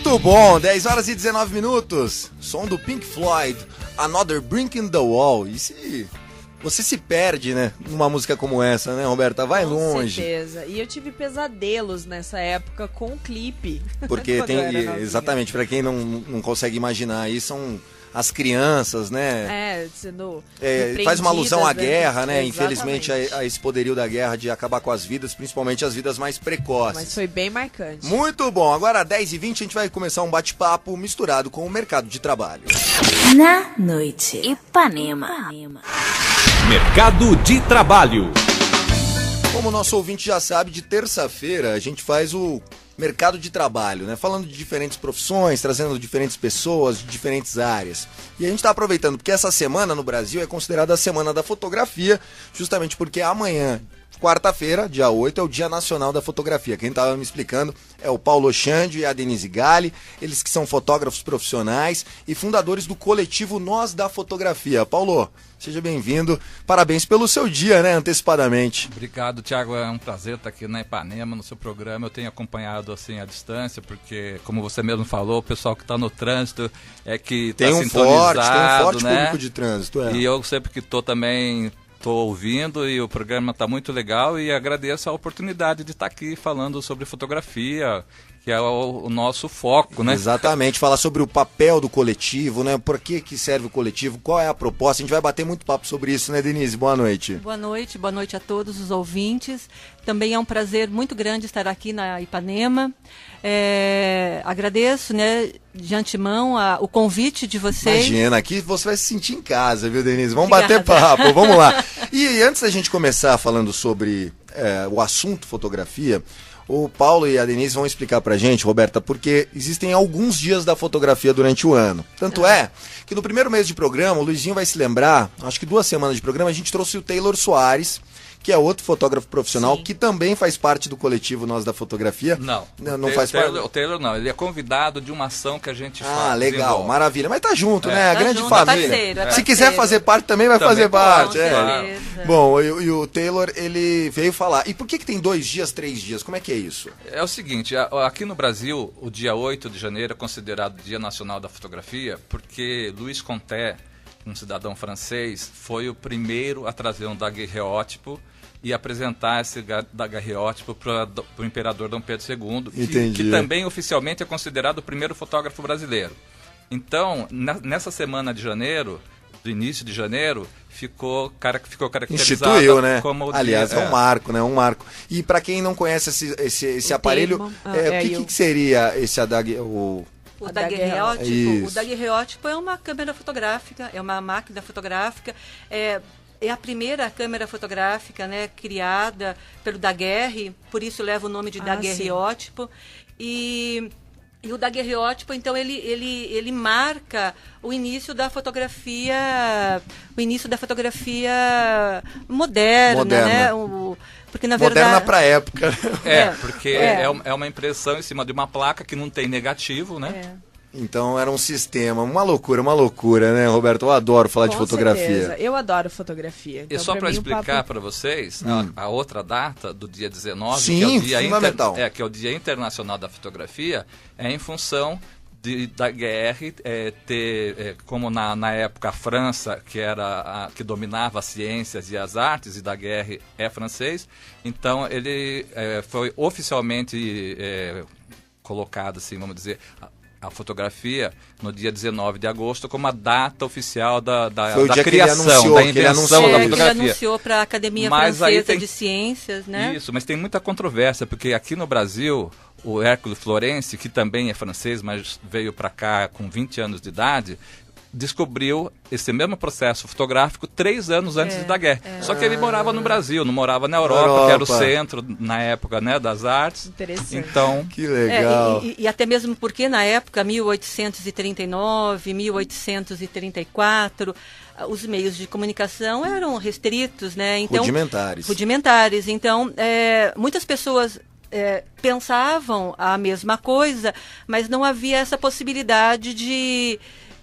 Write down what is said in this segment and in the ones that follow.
Muito bom, 10 horas e 19 minutos. Som do Pink Floyd, Another Brick in the Wall. E se você se perde, né, numa música como essa, né, Roberta? Vai longe. Com certeza. E eu tive pesadelos nessa época com o clipe. Porque tem, exatamente, pra quem não consegue imaginar aí, são as crianças, né? Sendo faz uma alusão à guerra, né? Exatamente. Infelizmente, a esse poderio da guerra de acabar com as vidas, principalmente as vidas mais precoces. Mas foi bem marcante. Muito bom. Agora, 10h20, a gente vai começar um bate-papo misturado com o mercado de trabalho. Na noite, Ipanema. Mercado de trabalho. Como o nosso ouvinte já sabe, de terça-feira a gente faz o mercado de trabalho, né? Falando de diferentes profissões, trazendo diferentes pessoas de diferentes áreas. E a gente está aproveitando porque essa semana no Brasil é considerada a Semana da Fotografia, justamente porque amanhã, quarta-feira, dia 8, é o Dia Nacional da Fotografia. Quem estava me explicando é o Paulo Oxandio e a Denise Galli, eles que são fotógrafos profissionais e fundadores do coletivo Nós da Fotografia. Paulo, seja bem-vindo. Parabéns pelo seu dia, né, antecipadamente. Obrigado, Thiago. É um prazer estar aqui na Ipanema, no seu programa. Eu tenho acompanhado assim à distância, porque, como você mesmo falou, o pessoal que está no trânsito é que está sintonizado. Tem um forte né? público de trânsito. É. E eu sempre que estou também... Estou ouvindo e o programa está muito legal e agradeço a oportunidade de estar aqui falando sobre fotografia, que é o nosso foco, né? Exatamente, falar sobre o papel do coletivo, né? Por que serve o coletivo, qual é a proposta, a gente vai bater muito papo sobre isso, né, Denise? Boa noite. Boa noite a todos os ouvintes. Também é um prazer muito grande estar aqui na Ipanema. Agradeço, né, de antemão o convite de vocês. Imagina, aqui você vai se sentir em casa, viu, Denise? Vamos bater papo, vamos lá. E antes da gente começar falando sobre o assunto fotografia, o Paulo e a Denise vão explicar pra gente, Roberta, porque existem alguns dias da fotografia durante o ano. Tanto é que no primeiro mês de programa, o Luizinho vai se lembrar, acho que 2 semanas de programa, a gente trouxe o Taylor Soares, que é outro fotógrafo profissional, que também faz parte do coletivo Nós da Fotografia. Não faz parte. O Taylor não, ele é convidado de uma ação que a gente faz. Ah, legal, desenvolve. Maravilha. Mas tá junto, né? A Tá grande junto, família. parceiro. Se quiser fazer parte também vai fazer parte. Com Bom, e o Taylor, ele veio falar. E por que tem 2 dias, 3 dias? Como é que é isso? É o seguinte, aqui no Brasil, o dia 8 de janeiro é considerado Dia Nacional da Fotografia, porque Louis Conté, um cidadão francês, foi o primeiro a trazer um daguerreótipo e apresentar esse daguerreótipo para o imperador Dom Pedro II, que também oficialmente é considerado o primeiro fotógrafo brasileiro. Então, nessa semana de janeiro, do início de janeiro, ficou caracterizado Instituiu, né? como... Aliás, é um marco, né? Um marco. E para quem não conhece esse aparelho, o que seria esse O daguerreótipo é uma câmera fotográfica, é uma máquina fotográfica, é a primeira câmera fotográfica, né, criada pelo Daguerre, por isso leva o nome de daguerreótipo. E o daguerreótipo, então, ele marca o início da fotografia moderna. Né? Porque, na verdade, moderna para a época. Porque é uma impressão em cima de uma placa que não tem negativo, né? Então era um sistema, uma loucura, né, Roberto? Eu adoro falar de fotografia. Certeza. Eu adoro fotografia. Então, e só para explicar para vocês, a outra data do dia 19, Sim, que é o dia fundamental. Que é o Dia Internacional da Fotografia, é em função da guerra ter, como na época a França, que era que dominava as ciências e as artes, e Daguerre é francês, então ele foi oficialmente colocado, assim, vamos dizer, a fotografia no dia 19 de agosto como a data oficial da criação, da invenção da fotografia. Ele anunciou para a Academia Francesa de Ciências, né? Isso, mas tem muita controvérsia, porque aqui no Brasil, o Hércules Florence, que também é francês, mas veio para cá com 20 anos de idade, descobriu esse mesmo processo fotográfico 3 anos antes da guerra. Só que ele morava no Brasil, não morava na Europa, que era o centro, na época, né, das artes. Interessante. Então, que legal. E até mesmo porque na época, 1839, 1834, os meios de comunicação eram restritos, né? Então, rudimentares. Então, muitas pessoas pensavam a mesma coisa, mas não havia essa possibilidade de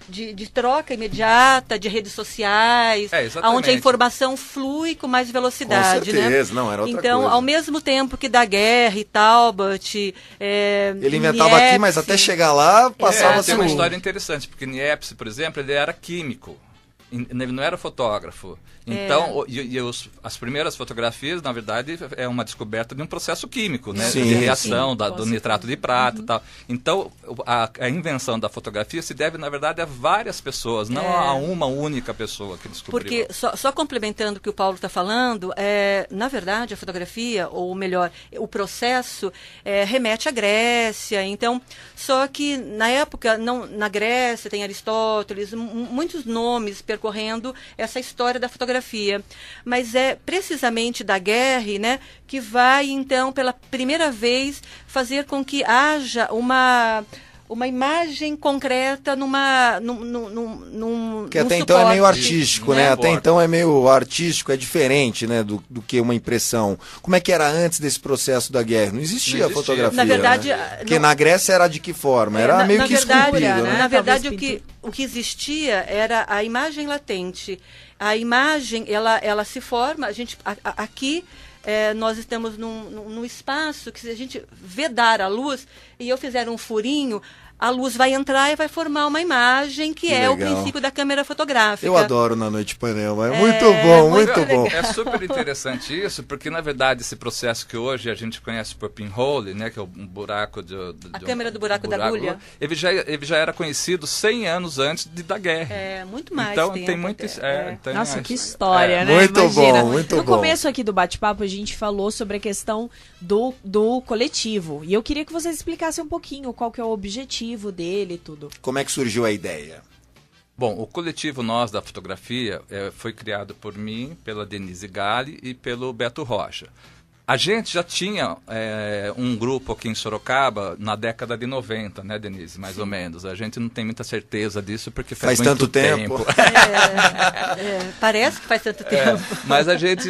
de troca imediata, de redes sociais, exatamente. onde a informação flui com mais velocidade. Com certeza, né? não, era outra então, coisa. ao mesmo tempo que Daguerre, Talbot... ele inventava Niepce, aqui, mas até chegar lá, passava Tem uma história interessante, porque Niepce, por exemplo, ele era químico. Ele não era fotógrafo. Então, as primeiras fotografias, na verdade, é uma descoberta de um processo químico, né? Sim, de reação sim, do nitrato de prata e tal. Então, a invenção da fotografia se deve, na verdade, a várias pessoas, não a uma única pessoa que descobriu. Porque, só complementando o que o Paulo está falando, na verdade, a fotografia, ou melhor, o processo, remete à Grécia. Então, só que, na época, na Grécia tem Aristóteles, muitos nomes percorrendo essa história da fotografia. Mas é precisamente Daguerre, né, que vai, então, pela primeira vez, fazer com que haja uma imagem concreta num que até suporte, então é meio artístico, né? Até Suporte. então é meio artístico, é diferente, né, do que uma impressão. Como é que era antes desse processo da guerra? Não existia Não existia. fotografia, Na verdade, né? Porque na Grécia era de que forma? Era meio que esculpido, né? Na verdade, Talvez o que existia era a imagem latente. A imagem, ela se forma, aqui nós estamos num espaço que, se a gente vedar a luz e eu fizer um furinho, a luz vai entrar e vai formar uma imagem que é o legal. princípio da câmera fotográfica. Eu adoro Na Noite Ipanema, é muito bom, muito bom. É super interessante isso, porque na verdade esse processo que hohoje a gente conhece por pinhole, né, que é o buraco A câmera do buraco da agulha. Ele já era conhecido 100 anos antes de Daguerre. Muito mais Então tempo tem muito até. então, Nossa, que história, né? Muito Imagina. bom, muito no bom. começo aqui do bate-papo, a gente falou sobre a questão do coletivo. E eu queria que vocês explicassem um pouquinho qual que é o objetivo dele e tudo. Como é que surgiu a ideia? Bom, o coletivo Nós da Fotografia foi criado por mim, pela Denise Galli e pelo Beto Rocha. A gente já tinha um grupo aqui em Sorocaba na década de 90, né, Denise? Mais ou menos. A gente não tem muita certeza disso porque faz muito tanto tempo. Parece que faz tanto tempo. Mas a gente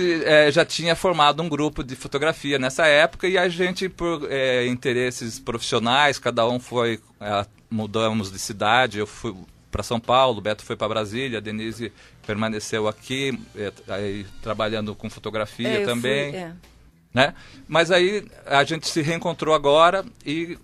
já tinha formado um grupo de fotografia nessa época e a gente, por interesses profissionais, cada um foi... mudamos de cidade, eu fui para São Paulo, o Beto foi para Brasília, a Denise permaneceu aqui, trabalhando com fotografia também. Né? Mas aí a gente se reencontrou agora e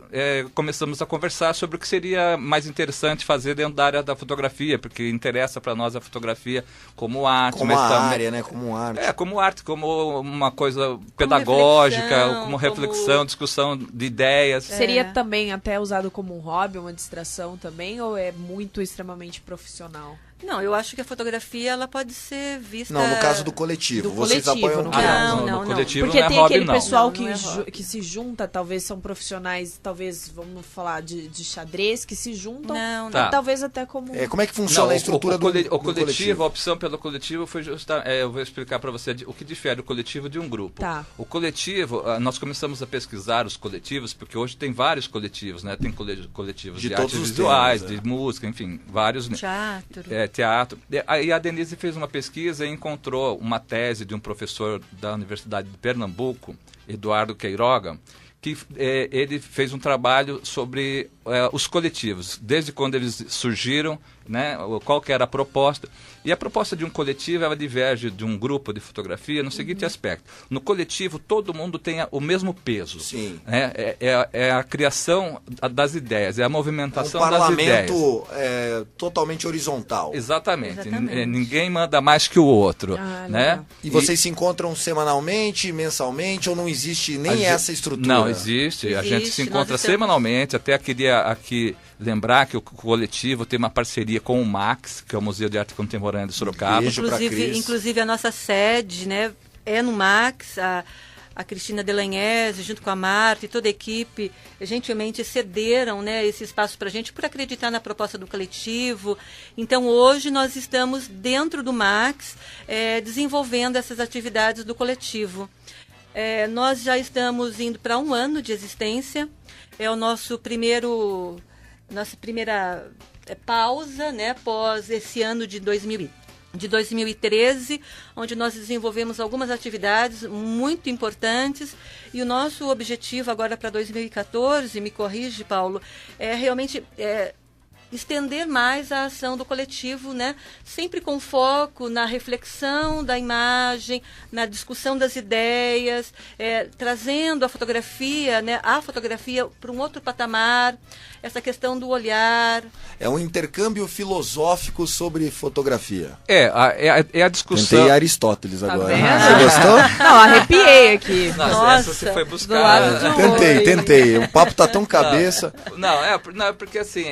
começamos a conversar sobre o que seria mais interessante fazer dentro da área da fotografia, porque interessa para nós a fotografia como arte. Como mas a também, área, né? Como arte. como arte, como uma coisa pedagógica, como reflexão, discussão de ideias. Seria também até usado como um hobby, uma distração também, ou é muito extremamente profissional? Não, eu acho que a fotografia ela pode ser vista... Não, no caso do coletivo. Do Vocês coletivo, apoiam no o quê? caso. Não. No coletivo Porque não é tem hobby, aquele não. pessoal Não é hobby. que se junta, talvez são profissionais, talvez, vamos falar, de xadrez, que se juntam, Não, Tá. talvez até como... Como é que funciona a estrutura do coletivo, a opção pelo coletivo foi eu vou explicar para você o que difere o coletivo de um grupo. Tá. O coletivo, nós começamos a pesquisar os coletivos, porque hoje tem vários coletivos, né? Tem coletivos De de todos artes os visuais, temas, de música, enfim, vários. Teatro. Teatro. Aí a Denise fez uma pesquisa e encontrou uma tese de um professor da Universidade de Pernambuco, Eduardo Queiroga, que ele fez um trabalho sobre os coletivos, desde quando eles surgiram, né, qual que era a proposta. E a proposta de um coletivo, ela diverge de um grupo de fotografia no seguinte aspecto. No coletivo, todo mundo tem o mesmo peso. Sim. É a criação das ideias, é a movimentação um das ideias. parlamento totalmente horizontal. Exatamente. Exatamente. Ninguém manda mais que o outro. né? legal. E vocês se encontram semanalmente, mensalmente, ou não existe nem essa estrutura? Não, existe. A gente Existe, se encontra nós estamos- semanalmente. Até queria aqui lembrar que o coletivo tem uma parceria com o MAX, que é o Museu de Arte Contemporânea de Sorocaba. Beijo pra Cris. Inclusive a nossa sede, né, é no Max, a Cristina Delagnese, junto com a Marta e toda a equipe, gentilmente cederam, né, esse espaço para a gente por acreditar na proposta do coletivo. Então, hoje nós estamos dentro do Max, desenvolvendo essas atividades do coletivo. Nós já estamos indo para 1 ano de existência. É o nossa primeira pausa, né, após esse ano de 2013, onde nós desenvolvemos algumas atividades muito importantes, e o nosso objetivo agora para 2014, me corrige, Paulo, é realmente estender mais a ação do coletivo, né? Sempre com foco na reflexão da imagem, na discussão das ideias, trazendo a fotografia, né? A fotografia para um outro patamar, essa questão do olhar. É um intercâmbio filosófico sobre fotografia. É a discussão... Tentei Aristóteles agora. vendo? Você gostou? Não, arrepiei aqui. Essa você foi Do buscar. lado de Tentei. O papo tá tão cabeça. Não, é porque assim,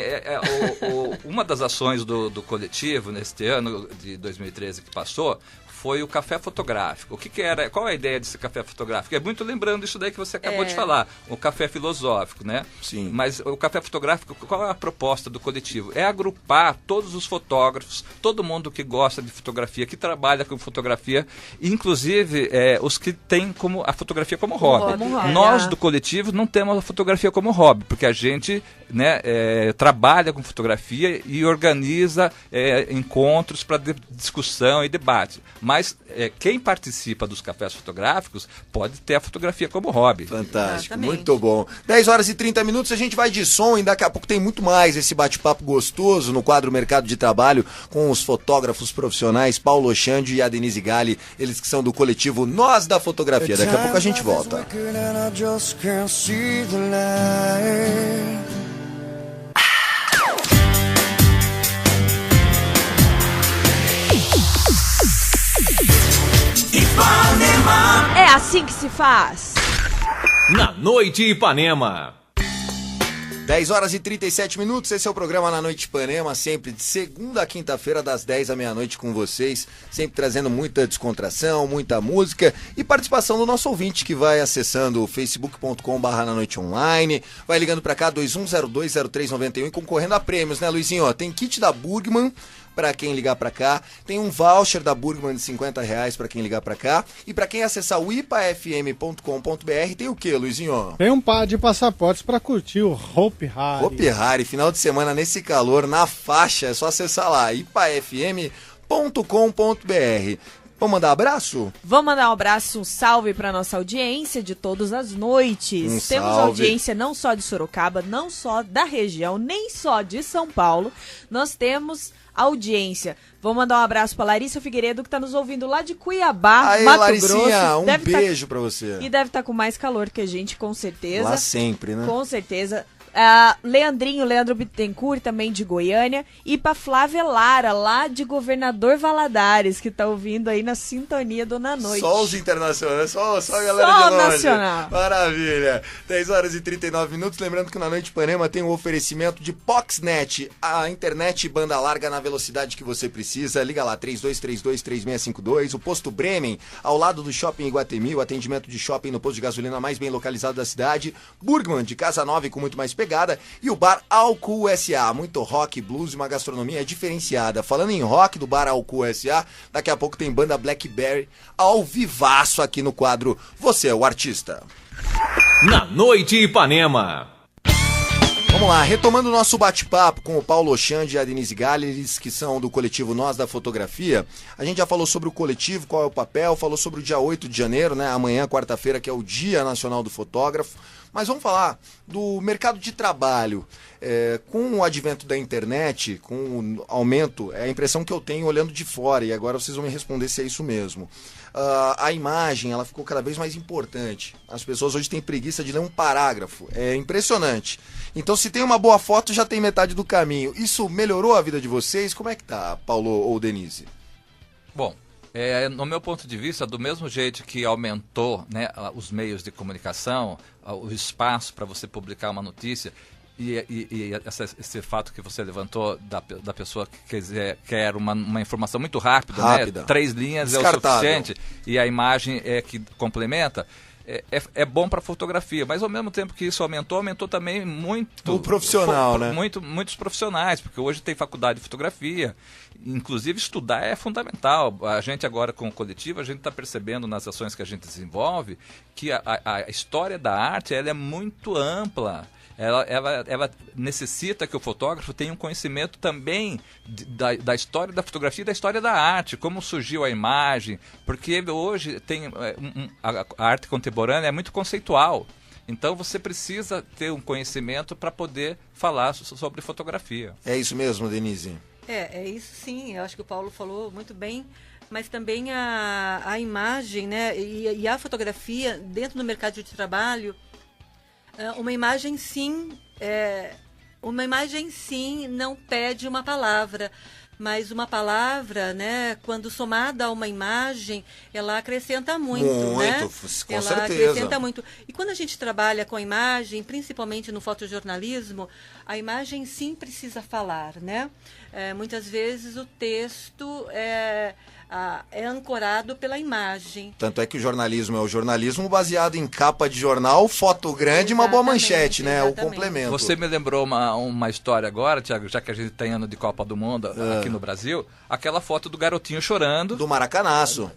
uma das ações do coletivo neste ano de 2013 que passou foi o café fotográfico. O que era? Qual é a ideia desse café fotográfico? É muito lembrando isso daí que você acabou de falar, o café filosófico, né? Sim. Mas o café fotográfico, qual é a proposta do coletivo? É agrupar todos os fotógrafos, todo mundo que gosta de fotografia, que trabalha com fotografia, inclusive os que têm a fotografia como hobby. Nós do coletivo não temos a fotografia como hobby, porque a gente, né, trabalha com fotografia e organiza encontros para discussão e debate. Mas quem participa dos cafés fotográficos pode ter a fotografia como hobby. Fantástico, Exatamente. muito bom. 10 horas e 30 minutos, a gente vai de som e daqui a pouco tem muito mais esse bate-papo gostoso no quadro Mercado de Trabalho com os fotógrafos profissionais Paulo Oxande e a Denise Galli, eles que são do coletivo Nós da Fotografia. Daqui a pouco a gente volta. É assim que se faz. Na Noite Ipanema. 10 horas e 37 minutos, esse é o programa Na Noite Ipanema, sempre de segunda a quinta-feira, das 10 à meia-noite com vocês, sempre trazendo muita descontração, muita música e participação do nosso ouvinte que vai acessando o facebook.com/nanoiteonline, vai ligando pra cá 21020391 e concorrendo a prêmios, né, Luizinho? Ó, tem kit da Burgman para quem ligar para cá, tem um voucher da Burgman de R$50 para quem ligar para cá, e para quem acessar o ipafm.com.br tem o que, Luizinho? Tem um par de passaportes para curtir o Hopi Hari. Hopi Hari, final de semana nesse calor, na faixa, é só acessar lá, ipafm.com.br. Vamos mandar abraço? Vamos mandar um abraço, um salve para nossa audiência de todas as noites. Temos salve. audiência não só de Sorocaba, não só da região, nem só de São Paulo. Nós temos audiência. Vou mandar um abraço para Larissa Figueiredo, que está nos ouvindo lá de Cuiabá, Aí, Mato Laricinha, Grosso. um beijo para você. E deve estar com mais calor que a gente, com certeza. Lá sempre, né? Com certeza. Leandro Bittencourt, também de Goiânia, e para Flávia Lara, lá de Governador Valadares, que tá ouvindo aí na sintonia do Na Noite. Só os internacionais, só a galera Só de longe. nacional. Maravilha. 10 horas e 39 minutos, lembrando que Na Noite Ipanema tem um oferecimento de Poxnet, a internet banda larga na velocidade que você precisa. Liga lá, 3232-3652. O Posto Bremen, ao lado do Shopping Iguatemi, o atendimento de shopping no posto de gasolina mais bem localizado da cidade. Burgman, de Casa Nova e com muito mais pegada. E o Bar Alcool S.A., muito rock, blues e uma gastronomia diferenciada. Falando em rock do Bar Alcool S.A., daqui a pouco tem banda Blackberry ao vivaço aqui no quadro Você é o Artista. Na Noite Ipanema. Vamos lá, retomando o nosso bate-papo com o Paulo Oxande e a Denise Galli, eles que são do coletivo Nós da Fotografia. A gente já falou sobre o coletivo, qual é o papel, falou sobre o dia 8 de janeiro, né? Amanhã, quarta-feira, que é o Dia Nacional do Fotógrafo. Mas vamos falar do mercado de trabalho. Com o advento da internet, com o aumento, é a impressão que eu tenho olhando de fora, e agora vocês vão me responder se é isso mesmo. A imagem, ela ficou cada vez mais importante. As pessoas hoje têm preguiça de ler um parágrafo. É impressionante. Então, se tem uma boa foto, já tem metade do caminho. Isso melhorou a vida de vocês? Como é que tá, Paulo ou Denise? Bom, no meu ponto de vista, do mesmo jeito que aumentou, né, os meios de comunicação, o espaço para você publicar uma notícia, e esse fato que você levantou da pessoa que quer uma informação muito rápida, né? 3 linhas é o suficiente, e a imagem é que complementa. É bom para fotografia, mas ao mesmo tempo que isso aumentou também muito o profissional, né? Muitos profissionais, porque hoje tem faculdade de fotografia, inclusive estudar é fundamental. A gente agora com o coletivo, a gente está percebendo nas ações que a gente desenvolve que a história da arte ela é muito ampla. Ela necessita que o fotógrafo tenha um conhecimento também da história da fotografia e da história da arte, como surgiu a imagem, porque hoje tem a arte contemporânea é muito conceitual. Então você precisa ter um conhecimento para poder falar sobre fotografia. É isso mesmo, Denise? É isso sim, eu acho que o Paulo falou muito bem, mas também a imagem, né, e a fotografia dentro do mercado de trabalho, uma imagem sim não pede uma palavra, mas uma palavra, né, quando somada a uma imagem, ela acrescenta muito, né? Com ela certeza. acrescenta muito. E quando a gente trabalha com a imagem, principalmente no fotojornalismo, a imagem sim precisa falar, né? Muitas vezes o texto é ancorado pela imagem. Tanto é que o jornalismo é o jornalismo baseado em capa de jornal, foto grande e uma boa manchete, né? O complemento. Você me lembrou uma história agora, Thiago, já que a gente tem ano de Copa do Mundo aqui no Brasil, aquela foto do garotinho chorando. Do Maracanaço.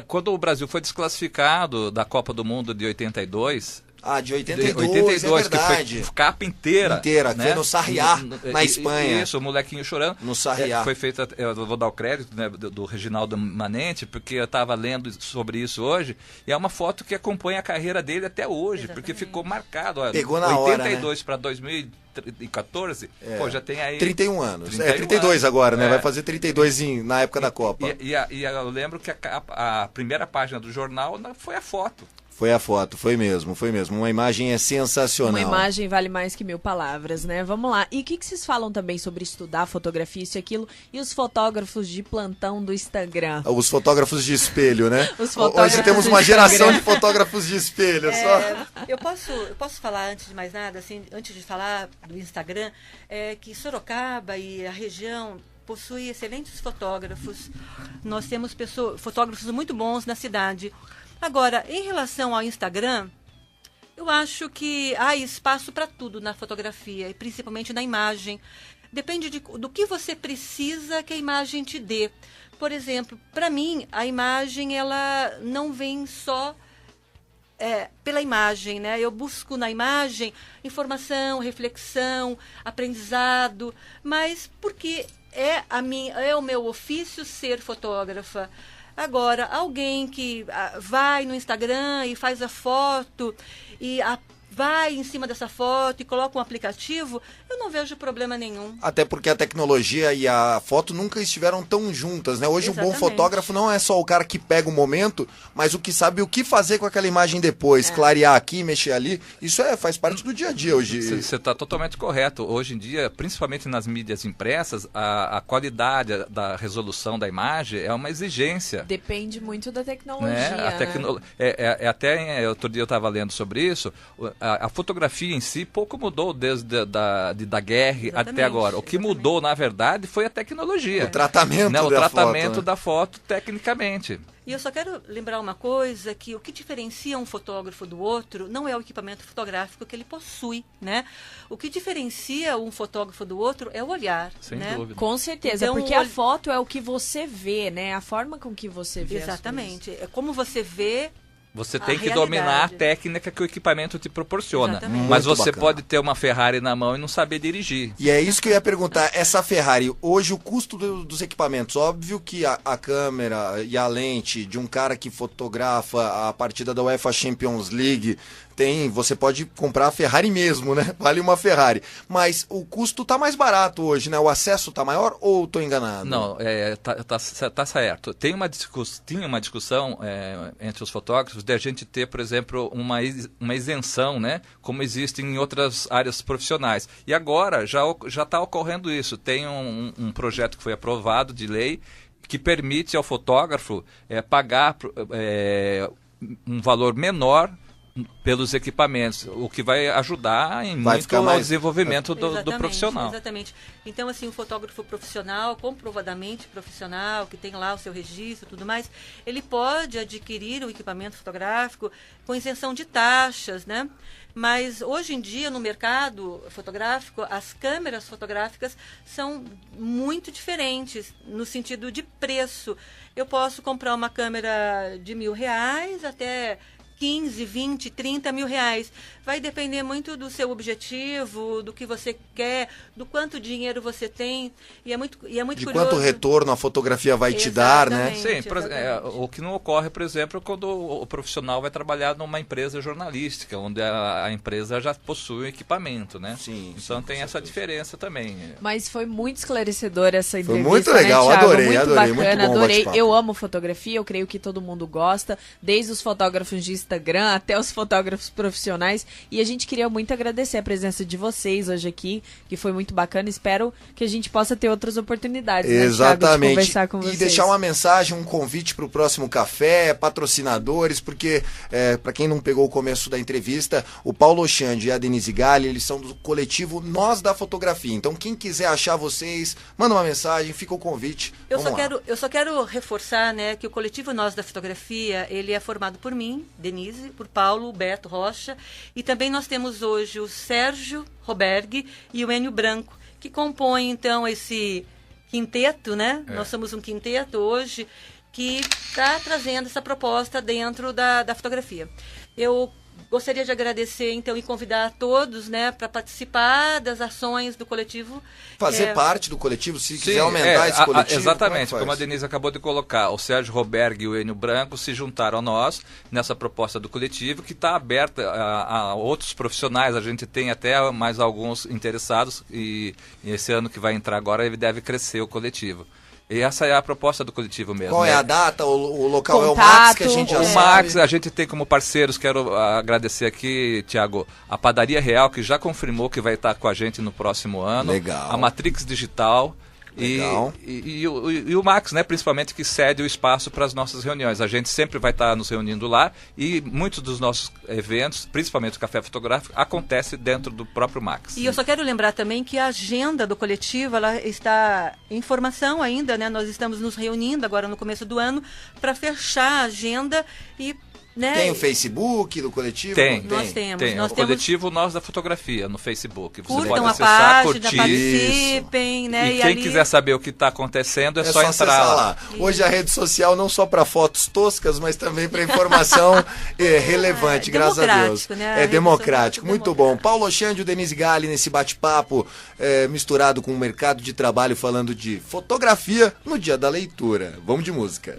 Quando o Brasil foi desclassificado da Copa do Mundo de 82... de 82, é verdade. Que foi capa inteira. Né? Que foi no Sarriá, na Espanha. Isso, o molequinho chorando. No Sarriá. Foi feita, eu vou dar o crédito, né, do Reginaldo Manente, porque eu estava lendo sobre isso hoje, e é uma foto que acompanha a carreira dele até hoje, Exatamente. Porque ficou marcado. Ó, Pegou na hora, 82 para 2014, pô, já tem aí... 31 anos. 32 anos. Agora, né? Vai fazer 32 na época da Copa. E eu lembro que a primeira página do jornal foi a foto. Foi a foto, foi mesmo. Uma imagem é sensacional. Uma imagem vale mais que 1000 palavras, né? Vamos lá. E o que vocês falam também sobre estudar fotografia, isso e aquilo, e os fotógrafos de plantão do Instagram? Os fotógrafos de espelho, né? Os fotógrafos Hoje temos uma geração de fotógrafos de espelho. Eu posso falar, antes de mais nada, assim, antes de falar do Instagram, que Sorocaba e a região possui excelentes fotógrafos. Nós temos fotógrafos muito bons na cidade. Agora, em relação ao Instagram, eu acho que há espaço para tudo na fotografia, e principalmente na imagem. Depende do que você precisa que a imagem te dê. Por exemplo, para mim, a imagem ela não vem só pela imagem, né? Eu busco na imagem informação, reflexão, aprendizado, mas porque é o meu ofício ser fotógrafa. Agora, alguém que vai no Instagram e faz a foto e vai em cima dessa foto e coloca um aplicativo, eu não vejo problema nenhum. Até porque a tecnologia e a foto nunca estiveram tão juntas, né? Hoje Exatamente. Um bom fotógrafo não é só o cara que pega o momento, mas o que sabe o que fazer com aquela imagem depois, clarear aqui, mexer ali. Isso faz parte do dia a dia hoje. Você está totalmente correto. Hoje em dia, principalmente nas mídias impressas, a qualidade da resolução da imagem é uma exigência. Depende muito da tecnologia, Até outro dia eu estava lendo sobre isso. A fotografia em si pouco mudou desde da guerra até agora. O que mudou, na verdade, foi a tecnologia. O tratamento né? O da tratamento foto, né? da foto tecnicamente. E eu só quero lembrar uma coisa, que o que diferencia um fotógrafo do outro não é o equipamento fotográfico que ele possui, né? O que diferencia um fotógrafo do outro é o olhar, Sem né? dúvida. Com certeza, Então, porque a foto é o que você vê, né? A forma com que você vê Exatamente. É como você vê. Você A tem que realidade. dominar a técnica que o equipamento te proporciona. Exatamente. Mas Muito você bacana. pode ter uma Ferrari na mão e não saber dirigir. E é isso que eu ia perguntar. Essa Ferrari, hoje o custo dos equipamentos, óbvio que a câmera e a lente de um cara que fotografa a partida da UEFA Champions League, você pode comprar a Ferrari mesmo, né? Vale uma Ferrari. Mas o custo tá mais barato hoje, né? O acesso tá maior ou tô enganado? Não, tá certo. Tinha uma discussão entre os fotógrafos de a gente ter, por exemplo, uma isenção, né? Como existe em outras áreas profissionais. E agora já está ocorrendo isso. Tem um projeto que foi aprovado de lei que permite ao fotógrafo pagar um valor menor pelos equipamentos, o que vai ajudar muito ao desenvolvimento do profissional. Exatamente. Então, assim, o fotógrafo profissional, comprovadamente profissional, que tem lá o seu registro e tudo mais, ele pode adquirir o equipamento fotográfico com isenção de taxas, né? Mas, hoje em dia, no mercado fotográfico, as câmeras fotográficas são muito diferentes no sentido de preço. Eu posso comprar uma câmera de R$1.000 até 15, 20, 30 mil reais. vai depender muito do seu objetivo, do que você quer, do quanto dinheiro você tem. E é muito De curioso. quanto retorno a fotografia vai te dar, né? Exatamente, Sim, exatamente. o que não ocorre, por exemplo, quando o profissional vai trabalhar numa empresa jornalística, onde a empresa já possui um equipamento, né? Sim, então sim, tem com essa certeza. diferença também. Mas foi muito esclarecedora essa Foi entrevista, muito legal, né, Thiago? adorei, muito adorei, bacana, muito bom o adorei. bate-papo. Eu amo fotografia, eu creio que todo mundo gosta, desde os fotógrafos de Instagram até os fotógrafos profissionais. E a gente queria muito agradecer a presença de vocês hoje aqui, que foi muito bacana. Espero que a gente possa ter outras oportunidades, né, Thiago, de Exatamente. conversar com E vocês. deixar uma mensagem, um convite para o próximo café, patrocinadores, porque para quem não pegou o começo da entrevista, o Paulo Oxande e a Denise Galli, eles são do coletivo Nós da Fotografia. Então quem quiser achar vocês, manda uma mensagem, fica o convite. Eu Vamos lá. só quero reforçar, né, que o coletivo Nós da Fotografia, ele é formado por mim, Denise, por Paulo, Beto Rocha, e também nós temos hoje o Sérgio Roberg e o Enio Branco, que compõem, então, esse quinteto, né? Nós somos um quinteto hoje que está trazendo essa proposta dentro da fotografia. Eu gostaria de agradecer, então, e convidar a todos, né, para participar das ações do coletivo. Fazer parte do coletivo, se Sim, quiser aumentar esse coletivo. exatamente, como é que como a faz? Denise acabou de colocar, o Sérgio Roberg e o Enio Branco se juntaram a nós nessa proposta do coletivo, que está aberta a outros profissionais. A gente tem até mais alguns interessados e esse ano que vai entrar agora ele deve crescer o coletivo. E essa é a proposta do coletivo mesmo. Qual é né? a data? O local é o Contato, Max, que a gente já O sabe. Max, a gente tem como parceiros, quero agradecer aqui, Thiago, a Padaria Real, que já confirmou que vai estar com a gente no próximo ano. Legal. A Matrix Digital. Legal. E o Max, né, principalmente, que cede o espaço para as nossas reuniões. A gente sempre vai estar nos reunindo lá e muitos dos nossos eventos, principalmente o Café Fotográfico, acontece dentro do próprio Max. E eu só quero lembrar também que a agenda do coletivo, ela está em formação ainda, né? Nós estamos nos reunindo agora no começo do ano para fechar a agenda e, né? Tem o Facebook do coletivo? Tem. Não Nós temos. Tem, Nós o temos... coletivo Nós da Fotografia no Facebook. Você Curtam pode a acessar, página, curtir. participem, né? E quem ali... quiser saber o que está acontecendo, é só entrar acessar lá. Hoje a rede social não só para fotos toscas, mas também para informação relevante, graças a Deus. democrático, né? A É rede democrático, social é muito democrático. bom. Paulo Oxande e o Denise Galli nesse bate-papo misturado com o mercado de trabalho falando de fotografia no dia da leitura. Vamos de música.